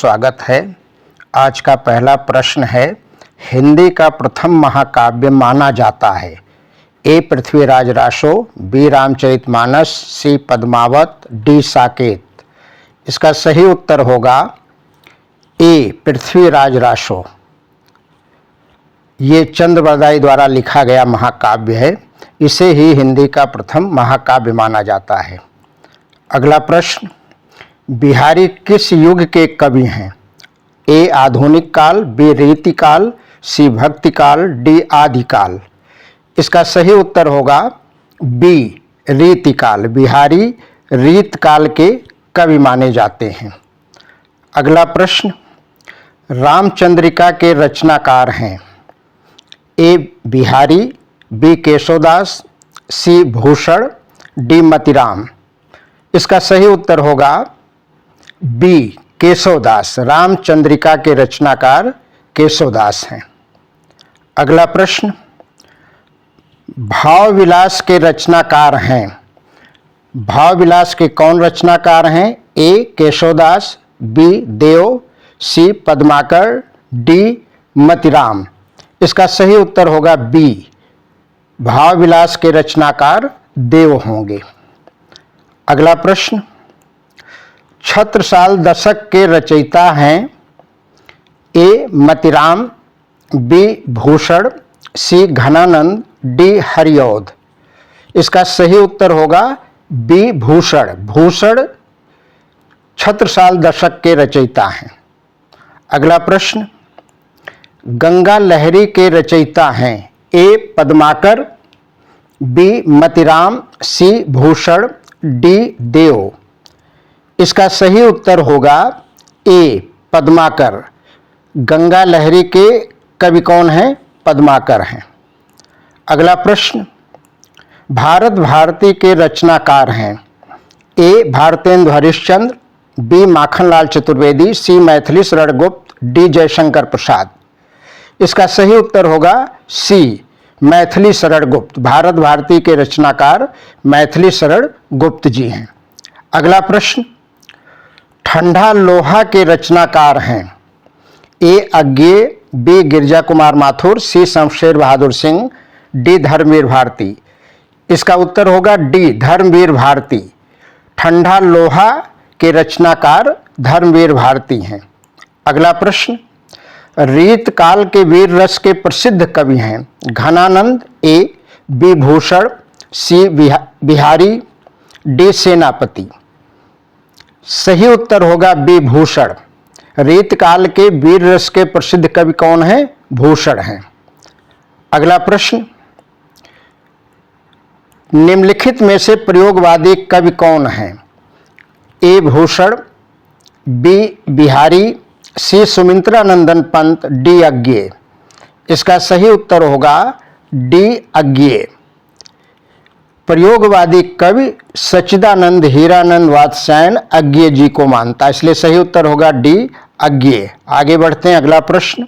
स्वागत है। आज का पहला प्रश्न है, हिंदी का प्रथम महाकाव्य माना जाता है? ए पृथ्वीराज रासो, बी रामचरितमानस, सी पद्मावत, डी साकेत। इसका सही उत्तर होगा ए पृथ्वीराज रासो। ये चंद्रबरदाई द्वारा लिखा गया महाकाव्य है। इसे ही हिंदी का प्रथम महाकाव्य माना जाता है। अगला प्रश्न, बिहारी किस युग के कवि हैं? ए आधुनिक काल, बी रीतिकाल, सी भक्तिकाल, डी आदिकाल। इसका सही उत्तर होगा बी रीतिकाल। बिहारी रीतकाल के कवि माने जाते हैं। अगला प्रश्न, रामचंद्रिका के रचनाकार हैं? ए बिहारी, बी केशवदास, सी भूषण, डी मतिराम। इसका सही उत्तर होगा बी केशवदास। रामचंद्रिका के रचनाकार केशवदास हैं। अगला प्रश्न, भाव विलास के रचनाकार हैं? भाव विलास के कौन रचनाकार हैं? ए केशवदास, बी देव, सी पद्माकर, डी मतिराम। इसका सही उत्तर होगा बी, भाव विलास के रचनाकार देव होंगे। अगला प्रश्न, छत्रसाल दशक के रचयिता हैं? ए मतिराम, बी भूषण, सी घनानंद, डी हरिऔध। इसका सही उत्तर होगा बी भूषण। भूषण छत्रसाल दशक के रचयिता हैं। अगला प्रश्न, गंगा लहरी के रचयिता हैं? ए पद्माकर, बी मतिराम, सी भूषण, डी देव। इसका सही उत्तर होगा ए पद्माकर। गंगा लहरी के कवि कौन हैं? पद्माकर हैं। अगला प्रश्न, भारत भारती के रचनाकार हैं? ए भारतेंदु हरिश्चंद्र, बी माखनलाल चतुर्वेदी, सी मैथिली शरण गुप्त, डी जयशंकर प्रसाद। इसका सही उत्तर होगा सी मैथिली शरण गुप्त। भारत भारती के रचनाकार मैथिली शरण गुप्त जी हैं। अगला प्रश्न, ठंडा लोहा के रचनाकार हैं? ए अज्ञेय, बी गिरजा कुमार माथुर, सी शमशेर बहादुर सिंह, डी धर्मवीर भारती। इसका उत्तर होगा डी धर्मवीर भारती। ठंडा लोहा के रचनाकार धर्मवीर भारती हैं। अगला प्रश्न, रीतकाल के वीर रस के प्रसिद्ध कवि हैं? Ghananand, a b Bhushan, c Bihari, d Senapati. सही उत्तर होगा बी भूषण। रीतकाल के वीर रस के प्रसिद्ध कवि कौन हैं? भूषण हैं। अगला प्रश्न, निम्नलिखित में से प्रयोगवादी कवि कौन हैं? ए भूषण, बी बिहारी, सी सुमित्रानंदन पंत, डी अज्ञेय। इसका सही उत्तर होगा डी अज्ञेय। प्रयोगवादी कवि सच्चिदानंद हीरानंद वात्स्यायन अज्ञेय जी को मानता है, इसलिए सही उत्तर होगा डी अज्ञेय। आगे बढ़ते हैं। अगला प्रश्न,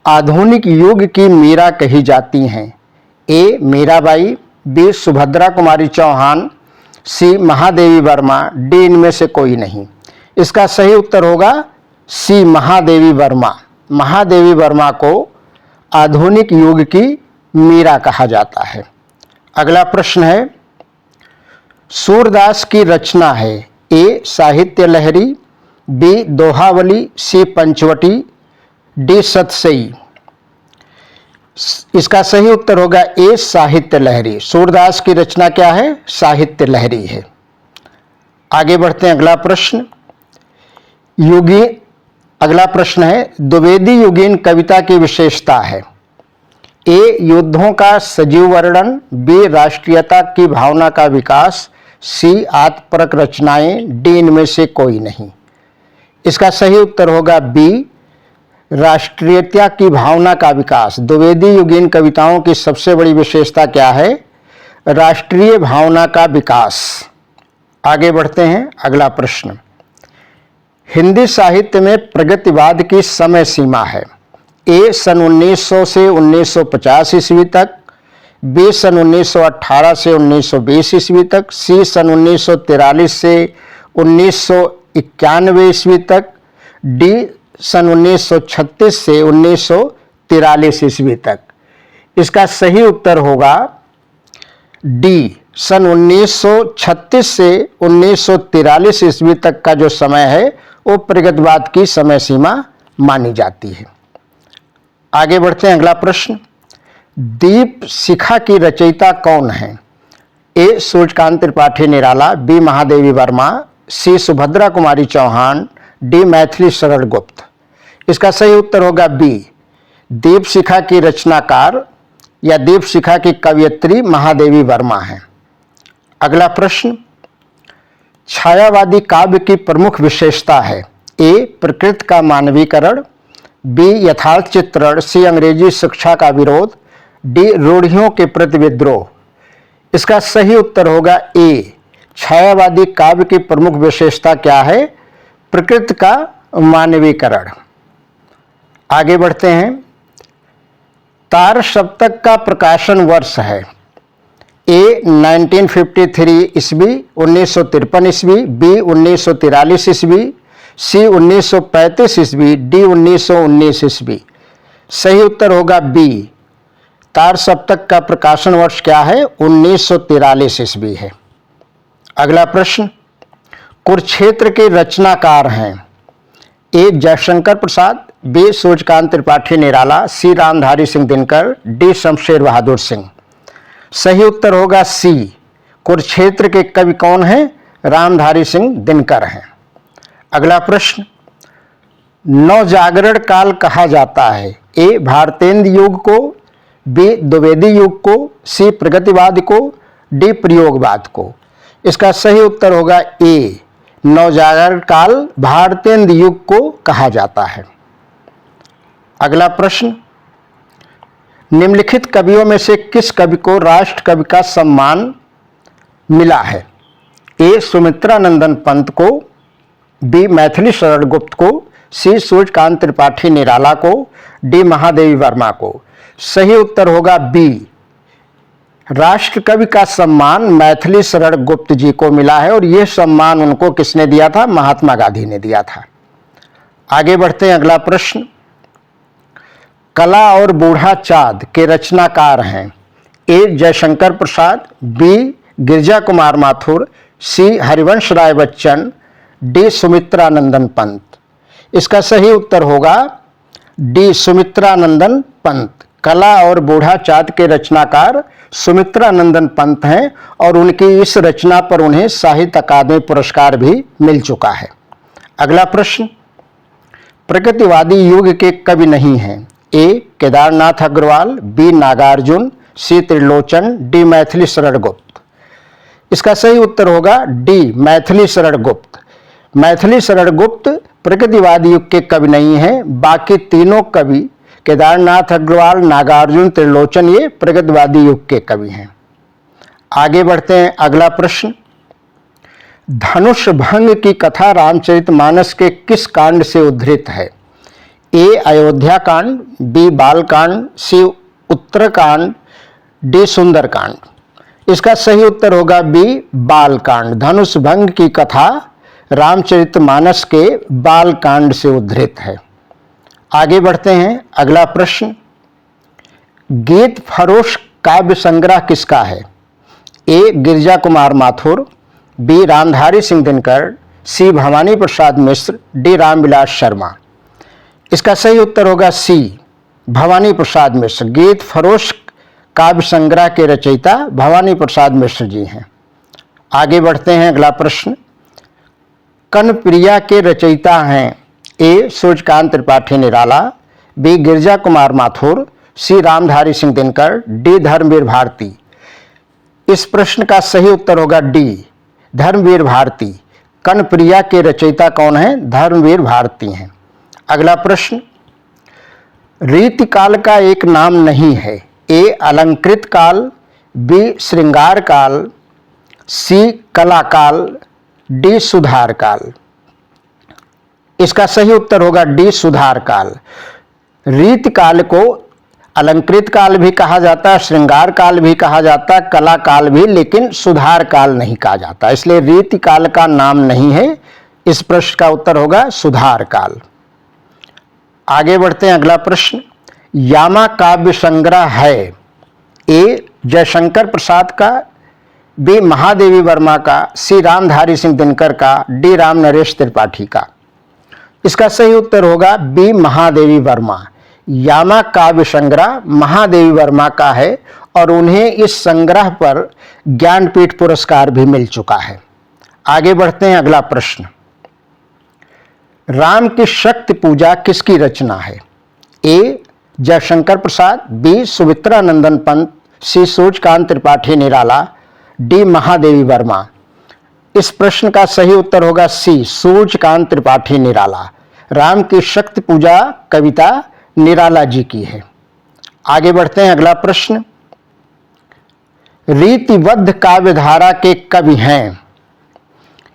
आधुनिक युग की मीरा कही जाती हैं? ए मीराबाई, बी सुभद्रा कुमारी चौहान, सी महादेवी वर्मा, डी इनमें से कोई नहीं। इसका सही उत्तर होगा सी महादेवी वर्मा। महादेवी वर्मा को आधुनिक युग की मीरा कहा जाता है। अगला प्रश्न है, सूरदास की रचना है? ए साहित्य लहरी, बी दोहावली, सी पंचवटी, डी सतसई। इसका सही उत्तर होगा ए साहित्य लहरी। सूरदास की रचना क्या है? साहित्य लहरी है। आगे बढ़ते हैं। अगला प्रश्न है, द्विवेदी युगीन कविता की विशेषता है? ए युद्धों का सजीव वर्णन, बी राष्ट्रीयता की भावना का विकास, सी आत्मपरक रचनाएं, डी इनमें से कोई नहीं। इसका सही उत्तर होगा बी राष्ट्रीयता की भावना का विकास। द्विवेदी युगीन कविताओं की सबसे बड़ी विशेषता क्या है? राष्ट्रीय भावना का विकास। आगे बढ़ते हैं। अगला प्रश्न, हिंदी साहित्य में प्रगतिवाद की समय सीमा है? ए सन 1900 से 1950 ईस्वी तक, बी सन 1918 से 1920 ईस्वी तक, सी सन 1943 से 1991 ईस्वी तक, डी सन 1936 से 1943 ईस्वी तक। इसका सही उत्तर होगा डी, सन 1936 से 1943 ईस्वी तक का जो समय है वो प्रगतिवाद की समय सीमा मानी जाती है। आगे बढ़ते हैं, अगला प्रश्न, दीप शिखा की रचयिता कौन है? ए सूर्यकांत त्रिपाठी निराला, बी महादेवी वर्मा, सी सुभद्रा कुमारी चौहान, डी मैथिली शरण गुप्त। इसका सही उत्तर होगा बी, दीप शिखा की रचनाकार या दीप शिखा की कवयित्री महादेवी वर्मा है। अगला प्रश्न, छायावादी काव्य की प्रमुख विशेषता है? ए प्रकृति का मानवीकरण, बी यथार्थ चित्रण, सी अंग्रेजी शिक्षा का विरोध, डी रूढ़ियों के प्रति विद्रोह। इसका सही उत्तर होगा ए, छायावादी काव्य की प्रमुख विशेषता क्या है? प्रकृति का मानवीकरण। आगे बढ़ते हैं, तार सप्तक का प्रकाशन वर्ष है? ए 1953 ईस्वी, 1953 ईस्वी, बी 1943 ईस्वी, सी 1935 ईस्वी, डी 1919 ईस्वी। सही उत्तर होगा बी, तार सप्तक का प्रकाशन वर्ष क्या है? 1943 ईस्वी है। अगला प्रश्न, कुरुक्षेत्र के रचनाकार हैं? ए जयशंकर प्रसाद, बी सूर्यकांत त्रिपाठी निराला, सी रामधारी सिंह दिनकर, डी शमशेर बहादुर सिंह। सही उत्तर होगा सी, कुरुक्षेत्र के कवि कौन हैं? रामधारी सिंह दिनकर हैं। अगला प्रश्न, नवजागरण काल कहा जाता है? ए भारतेंद्र युग को, बी द्विवेदी युग को, सी प्रगतिवाद को, डी प्रयोगवाद को। इसका सही उत्तर होगा ए, नवजागरण काल भारतेंद्र युग को कहा जाता है। अगला प्रश्न, निम्नलिखित कवियों में से किस कवि को राष्ट्र कवि का सम्मान मिला है? ए सुमित्रानंदन पंत को, बी मैथिली शरण गुप्त को, सी सूर्यकांत त्रिपाठी निराला को, डी महादेवी वर्मा को। सही उत्तर होगा बी, राष्ट्र कवि का सम्मान मैथिली शरण गुप्त जी को मिला है और यह सम्मान उनको किसने दिया था? महात्मा गांधी ने दिया था। आगे बढ़ते हैं, अगला प्रश्न, कला और बूढ़ा चाँद के रचनाकार हैं? ए जयशंकर प्रसाद, बी गिरिजा कुमार माथुर, सी हरिवंश राय बच्चन, डी सुमित्रानंदन पंत। इसका सही उत्तर होगा डी सुमित्रानंदन पंत। कला और बूढ़ा चाँद के रचनाकार सुमित्रानंदन पंत हैं और उनकी इस रचना पर उन्हें साहित्य अकादमी पुरस्कार भी मिल चुका है। अगला प्रश्न, प्रगतिवादी युग के कवि नहीं हैं? ए केदारनाथ अग्रवाल, बी नागार्जुन, सी त्रिलोचन, डी मैथिली शरण गुप्त। इसका सही उत्तर होगा डी मैथिली शरण गुप्त। मैथिली शरण गुप्त प्रगतिवादी युग के कवि नहीं हैं, बाकी तीनों कवि केदारनाथ अग्रवाल, नागार्जुन, त्रिलोचन ये प्रगतिवादी युग के कवि हैं। आगे बढ़ते हैं, अगला प्रश्न, धनुष भंग की कथा रामचरितमानस के किस कांड से उद्धृत है? ए अयोध्या कांड, बी बाल कांड, सी उत्तरकांड, डी सुंदरकांड। इसका सही उत्तर होगा बी बाल कांड। धनुष भंग की कथा रामचरितमानस के बाल कांड से उद्धृत है। आगे बढ़ते हैं, अगला प्रश्न, गीत फरोश काव्य संग्रह किसका है? ए गिरिजा कुमार माथुर, बी रामधारी सिंह दिनकर, सी भवानी प्रसाद मिश्र, डी रामविलास शर्मा। इसका सही उत्तर होगा सी भवानी प्रसाद मिश्र। गीत फरोश काव्य संग्रह के रचयिता भवानी प्रसाद मिश्र जी हैं। आगे बढ़ते हैं, अगला प्रश्न, कनप्रिया के रचयिता हैं? ए सूर्यकांत त्रिपाठी निराला, बी गिरिजा कुमार माथुर, सी रामधारी सिंह दिनकर, डी धर्मवीर भारती। इस प्रश्न का सही उत्तर होगा डी धर्मवीर भारती। कनप्रिया के रचयिता कौन हैं? धर्मवीर भारती हैं। अगला प्रश्न, रीतिकाल का एक नाम नहीं है? ए अलंकृत काल, बी श्रृंगार काल, सी कला काल, डी सुधार काल। इसका सही उत्तर होगा डी सुधार काल। रीतिकाल को अलंकृत काल भी कहा जाता है, श्रृंगार काल भी कहा जाता है, कला काल भी, लेकिन सुधार काल नहीं कहा जाता, इसलिए रीतिकाल का नाम नहीं है। इस प्रश्न का उत्तर होगा सुधार काल। आगे बढ़ते हैं, अगला प्रश्न। यामा काव्य संग्रह है ए जयशंकर प्रसाद का, बी महादेवी वर्मा का, सी रामधारी सिंह दिनकर का, डी राम नरेश त्रिपाठी का। इसका सही उत्तर होगा बी महादेवी वर्मा। यामा काव्य संग्रह महादेवी वर्मा का है और उन्हें इस संग्रह पर ज्ञानपीठ पुरस्कार भी मिल चुका है। आगे बढ़ते हैं, अगला प्रश्न। राम की शक्ति पूजा किसकी रचना है? ए जयशंकर प्रसाद, बी सुमित्रा नंदन पंत, सी सूर्यकांत त्रिपाठी निराला, डी महादेवी वर्मा। इस प्रश्न का सही उत्तर होगा सी सूर्यकांत त्रिपाठी निराला। राम की शक्ति पूजा कविता निराला जी की है। आगे बढ़ते हैं, अगला प्रश्न। रीतिबद्ध काव्यधारा के कवि हैं?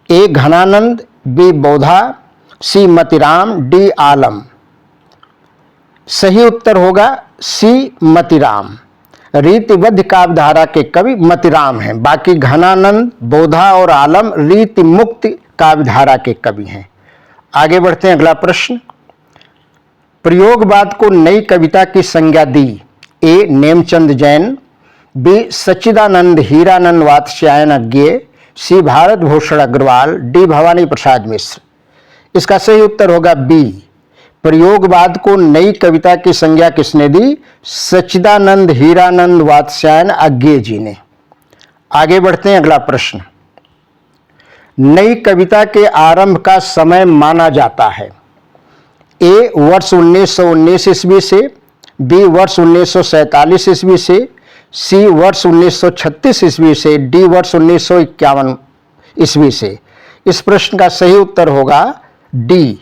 ए घनानंद, बी बोधा, सी मतिराम, डी आलम। सही उत्तर होगा सी मतिराम। रीतिबद्ध काव्यधारा के कवि मतिराम हैं, बाकी घनानंद, बोधा और आलम रीति मुक्त काव्यधारा के कवि हैं। आगे बढ़ते हैं, अगला प्रश्न। प्रयोगवाद को नई कविता की संज्ञा दी? ए नेमचंद जैन, बी सच्चिदानंद हीरानंद वात्स्यायन अज्ञेय, सी भारत भूषण अग्रवाल, डी भवानी प्रसाद मिश्र। इसका सही उत्तर होगा बी। प्रयोगवाद को नई कविता की संज्ञा किसने दी? सच्चिदानंद हीरानंद वात्स्यायन अज्ञेय जी ने। आगे बढ़ते हैं, अगला प्रश्न। नई कविता के आरंभ का समय माना जाता है? ए वर्ष 1919 ईस्वी से, बी वर्ष 1947 ईस्वी से, सी वर्ष 1936 ईस्वी से, डी वर्ष 1951 ईस्वी से। इस प्रश्न का सही उत्तर होगा डी।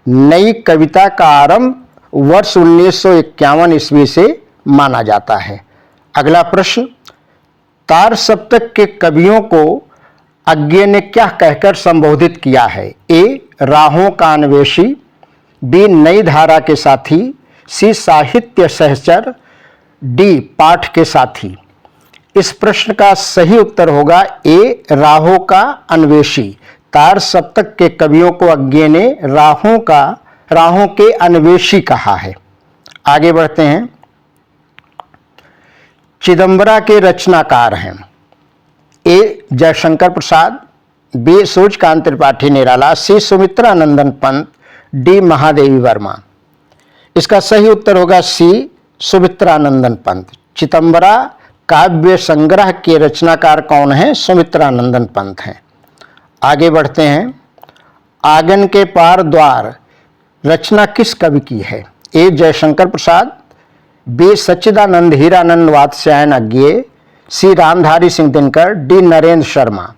नई कविता का आरंभ वर्ष 1951 ईस्वी से माना जाता है। अगला प्रश्न। तार सप्तक के कवियों को अज्ञेय ने क्या कहकर संबोधित किया है? ए राहों का अन्वेषी, बी नई धारा के साथी, सी साहित्य सहचर, डी पाठ के साथी। इस प्रश्न का सही उत्तर होगा ए राहों का अन्वेषी। तार सप्तक के कवियों को अज्ञेय ने राहों के अन्वेषी कहा है। आगे बढ़ते हैं। चिदंबरा के रचनाकार हैं? ए जयशंकर प्रसाद, बी सूर्यकांत त्रिपाठी निराला, सी सुमित्रा नंदन पंत, डी महादेवी वर्मा। इसका सही उत्तर होगा सी सुमित्रा नंदन पंत। चिदंबरा काव्य संग्रह के रचनाकार कौन हैं? सुमित्रा नंदन पंत हैं। आगे बढ़ते हैं। आंगन के पार द्वार रचना किस कवि की है? ए जयशंकर प्रसाद, बी सच्चिदानंद हीरानंद वात्स्यायन अज्ञेय, सी रामधारी सिंह दिनकर, डी नरेंद्र शर्मा।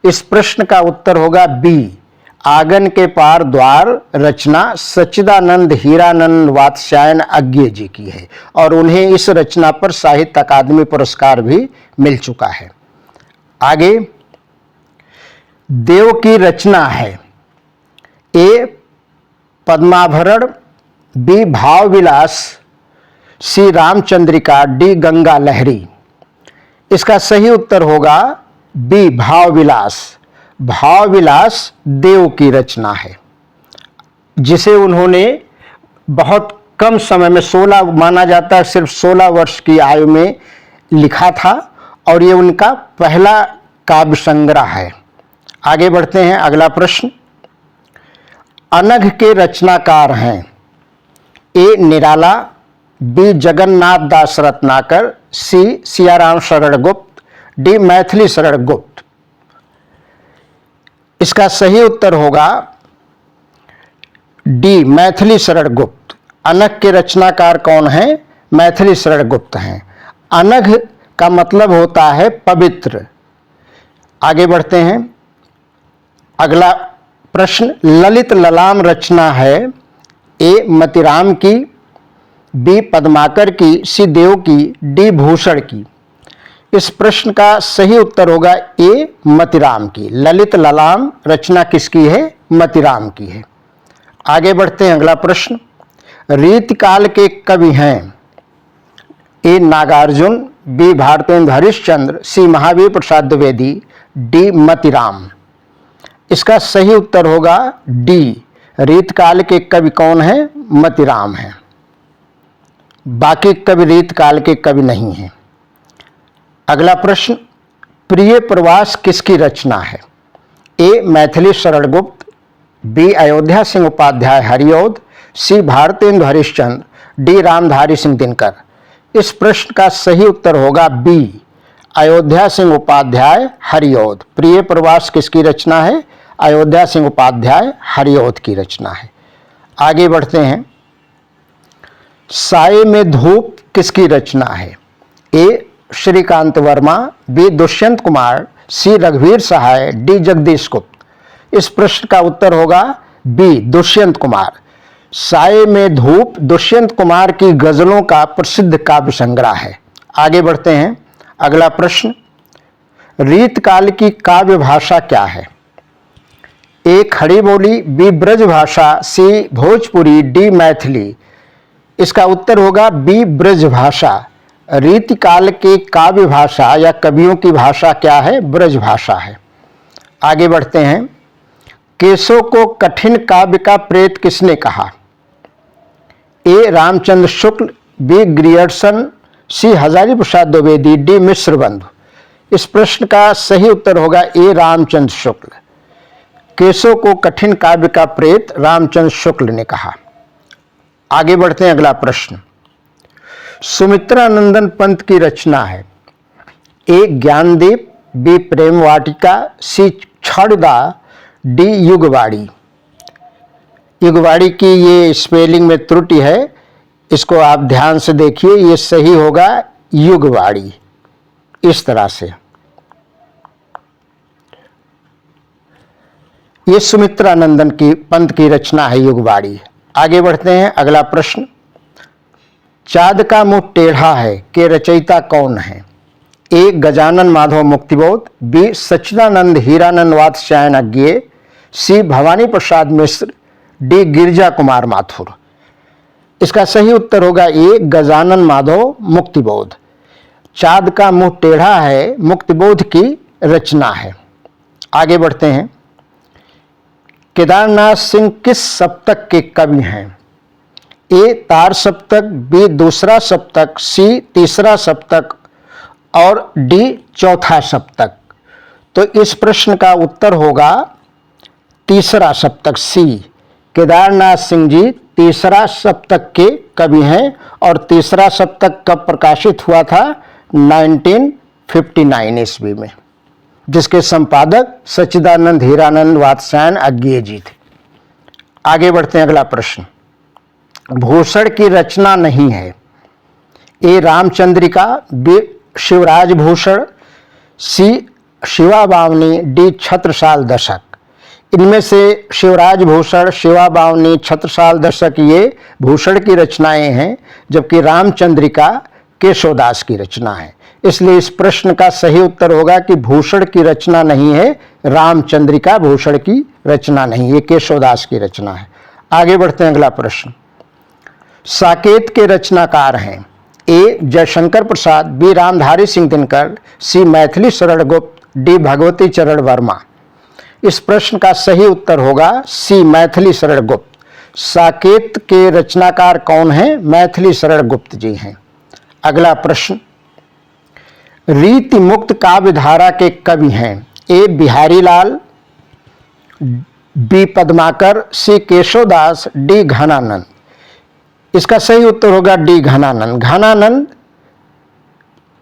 इस प्रश्न का उत्तर होगा बी। आंगन के पार द्वार रचना सच्चिदानंद हीरानंद वात्स्यायन अज्ञेय जी की है और उन्हें इस रचना पर साहित्य अकादमी पुरस्कार भी मिल चुका है। आगे। देव की रचना है? ए पद्माभरण, बी भाव विलास, सी रामचंद्रिका, डी गंगा लहरी। इसका सही उत्तर होगा बी भाव विलास। भाव विलास देव की रचना है जिसे उन्होंने बहुत कम समय में 16 माना जाता है, सिर्फ 16 वर्ष की आयु में लिखा था और ये उनका पहला काव्य संग्रह है। आगे बढ़ते हैं। अगला प्रश्न। अनघ के रचनाकार हैं? ए निराला, बी जगन्नाथ दास रत्नाकर, सी सियाराम शरण गुप्त, डी मैथिली शरण गुप्त। इसका सही उत्तर होगा डी मैथिली शरण गुप्त। अनघ के रचनाकार कौन हैं? मैथिली शरण गुप्त हैं। अनघ का मतलब होता है पवित्र। आगे बढ़ते हैं। अगला प्रश्न। ललित ललाम रचना है? ए मतिराम की, बी पद्माकर की, सी देव की, डी भूषण की। इस प्रश्न का सही उत्तर होगा ए मतिराम की। ललित ललाम रचना किसकी है? मतिराम की है। आगे बढ़ते हैं। अगला प्रश्न। रीतिकाल के कवि हैं? ए नागार्जुन, बी भारतेंद्र हरिश्चंद्र, सी महावीर प्रसाद द्विवेदी, डी मतिराम। इसका सही उत्तर होगा डी रीतकाल के कवि कौन हैं? मतिराम हैं। बाकी कवि रीतकाल के कवि नहीं हैं। अगला प्रश्न, प्रिय प्रवास किसकी रचना है? ए मैथिली शरण गुप्त, बी अयोध्या सिंह उपाध्याय हरिऔध, सी भारतेंदु हरिश्चंद्र, डी रामधारी सिंह दिनकर। इस प्रश्न का सही उत्तर होगा बी अयोध्या सिंह उपाध्याय हरिऔध। प्रिय प्रवास किसकी रचना है? अयोध्या सिंह उपाध्याय हरिऔध की रचना है। आगे बढ़ते हैं। साये में धूप किसकी रचना है? ए श्रीकांत वर्मा, बी दुष्यंत कुमार, सी रघुवीर सहाय, डी जगदीश गुप्त। इस प्रश्न का उत्तर होगा बी दुष्यंत कुमार। साये में धूप दुष्यंत कुमार की गजलों का प्रसिद्ध काव्य संग्रह है। आगे बढ़ते हैं। अगला प्रश्न, रीतकाल की काव्य भाषा क्या है? ए खड़ी बोली, बी ब्रज भाषा, सी भोजपुरी, डी मैथिली। इसका उत्तर होगा बी ब्रज भाषा। रीतकाल की काव्य भाषा या कवियों की भाषा क्या है? ब्रज भाषा है। आगे बढ़ते हैं। केशव को कठिन काव्य का प्रेत किसने कहा? ए रामचंद्र शुक्ल, बी ग्रियर्सन, सी हजारी प्रसाद द्विवेदी, डी मिश्र बंधु। इस प्रश्न का सही उत्तर होगा ए रामचंद्र शुक्ल। केशव को कठिन काव्य का प्रेत रामचंद्र शुक्ल ने कहा। आगे बढ़ते हैं। अगला प्रश्न, सुमित्रानंदन पंत की रचना है। ए ज्ञानदीप, बी प्रेम वाटिका, सी छड़दा, डी युगवाड़ी। युगवाड़ी की ये स्पेलिंग में त्रुटि है, इसको आप ध्यान से देखिए। ये सही होगा युगवाड़ी। इस तरह से ये सुमित्रानंदन की पंत की रचना है युगवाड़ी। आगे बढ़ते हैं। अगला प्रश्न, चाँद का मुंह टेढ़ा है के रचयिता कौन है? ए गजानन माधव मुक्तिबोध, बी सच्चिदानंद हीरानंद वात्स्यायन अज्ञेय, सी भवानी प्रसाद मिश्र, डी गिरिजा कुमार माथुर। इसका सही उत्तर होगा ए गजानन माधव मुक्तिबोध। चाँद का मुंह टेढ़ा है मुक्तिबोध की रचना है। आगे बढ़ते हैं। केदारनाथ सिंह किस सप्तक के कवि हैं? ए तार सप्तक, बी दूसरा सप्तक, सी तीसरा सप्तक और डी चौथा सप्तक। तो इस प्रश्न का उत्तर होगा तीसरा सप्तक, सी। केदारनाथ सिंह जी तीसरा सप्तक के कवि हैं और तीसरा सप्तक कब प्रकाशित हुआ था? 1959 ईस्वी में, जिसके संपादक सच्चिदानंद हीरानंद वात्स्यायन अज्ञेय जी थे। आगे बढ़ते हैं। अगला प्रश्न, भूषण की रचना नहीं है। ए रामचंद्रिका, बी शिवराज भूषण, सी शिवा बावनी, डी छत्रसाल दशक। इनमें से शिवराज भूषण, शिवा बावनी, छत्रसाल दशक ये भूषण की रचनाएं हैं, जबकि रामचंद्रिका केशवदास की रचना है। इसलिए इस प्रश्न का सही उत्तर होगा कि भूषण की रचना नहीं है, रामचंद्रिका भूषण की रचना नहीं, ये केशवदास की रचना है। आगे बढ़ते हैं। अगला प्रश्न, साकेत के रचनाकार हैं। ए जयशंकर प्रसाद, बी रामधारी सिंह दिनकर, सी मैथिली शरण गुप्त, डी भगवती चरण वर्मा। इस प्रश्न का सही उत्तर होगा सी मैथिली शरण गुप्त। साकेत के रचनाकार कौन हैं? मैथिली शरण गुप्त जी हैं। अगला प्रश्न, रीति मुक्त काव्य धारा के कवि हैं। ए बिहारी लाल, बी पद्माकर, सी केशवदास, डी घनानंद। इसका सही उत्तर होगा डी घनानंद।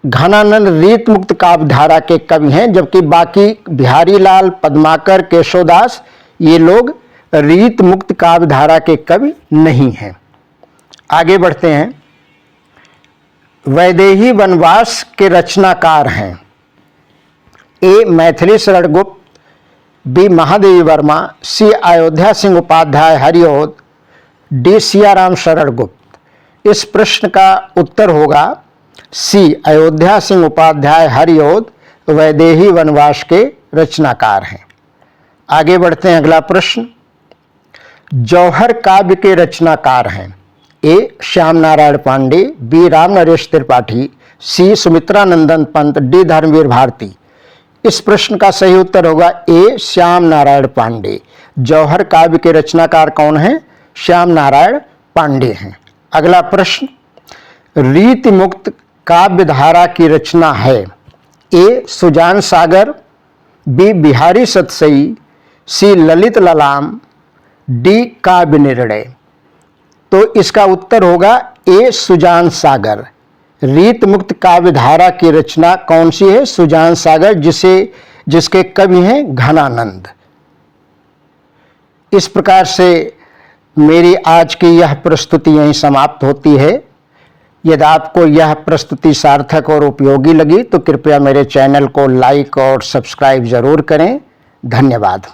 घनानंद रीत मुक्त काव्य धारा के कवि हैं, जबकि बाकी बिहारी लाल, पद्माकर, केशवदास ये लोग रीत मुक्त काव्य धारा के कवि नहीं हैं। आगे बढ़ते हैं। वैदेही वनवास के रचनाकार हैं। ए मैथिली शरण गुप्त, बी महादेवी वर्मा, सी अयोध्या सिंह उपाध्याय हरिऔध, डी सियाराम शरण गुप्त। इस प्रश्न का उत्तर होगा सी अयोध्या सिंह उपाध्याय हरिऔध वैदेही वनवास के रचनाकार हैं। आगे बढ़ते हैं। अगला प्रश्न, जौहर काव्य के रचनाकार हैं। ए श्याम नारायण पांडे, बी राम नरेश त्रिपाठी, सी सुमित्रानंदन पंत, डी धर्मवीर भारती। इस प्रश्न का सही उत्तर होगा ए श्याम नारायण पांडे। जौहर काव्य के रचनाकार कौन हैं? श्याम नारायण पांडे हैं। अगला प्रश्न, रीति मुक्त काव्य धारा की रचना है? ए. सुजान सागर, बी. बिहारी सतसई, सी. ललित ललाम, डी. काव्य निर्णय। तो इसका उत्तर होगा ए. सुजान सागर। रीत मुक्त काव्य धारा की रचना कौन सी है? सुजान सागर, जिसके कवि हैं घनानंद। इस प्रकार से मेरी आज की यह प्रस्तुति यहीं समाप्त होती है। यदि आपको यह प्रस्तुति सार्थक और उपयोगी लगी तो कृपया मेरे चैनल को लाइक और सब्सक्राइब जरूर करें। धन्यवाद।